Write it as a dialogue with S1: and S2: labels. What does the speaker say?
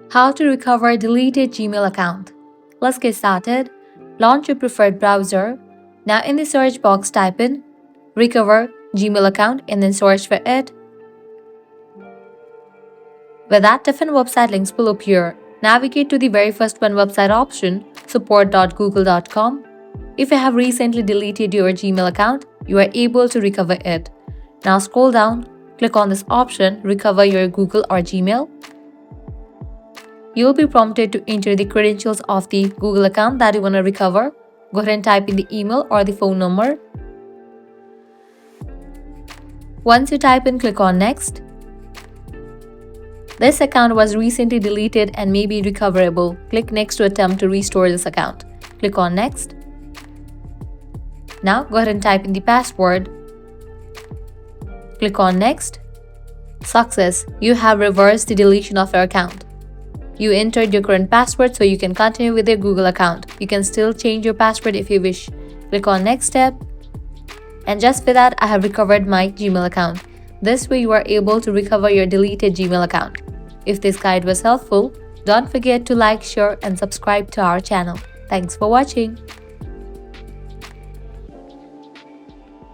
S1: How to recover a deleted Gmail account. Let's get started. Launch your preferred browser. Now in the search box type in recover Gmail account and then search for it. With that, different website links will appear. Navigate to the very first one website option, support.google.com. If you have recently deleted your Gmail account, you are able to recover it. Now scroll down, click on this option, recover your Google or Gmail. You will be prompted to enter the credentials of the Google account that you want to recover. Go ahead and type in the email or the phone number. Once you type in, click on next. This account was recently deleted and may be recoverable. Click next to attempt to restore this account. Click on next. Now go ahead and type in the password. Click on next. Success! You have reversed the deletion of your account. You entered your current password so you can continue with your Google account. You can still change your password if you wish. Click on next step. And just for that, I have recovered my Gmail account. This way you are able to recover your deleted Gmail account. If this guide was helpful, don't forget to like, share and subscribe to our channel. Thanks for watching.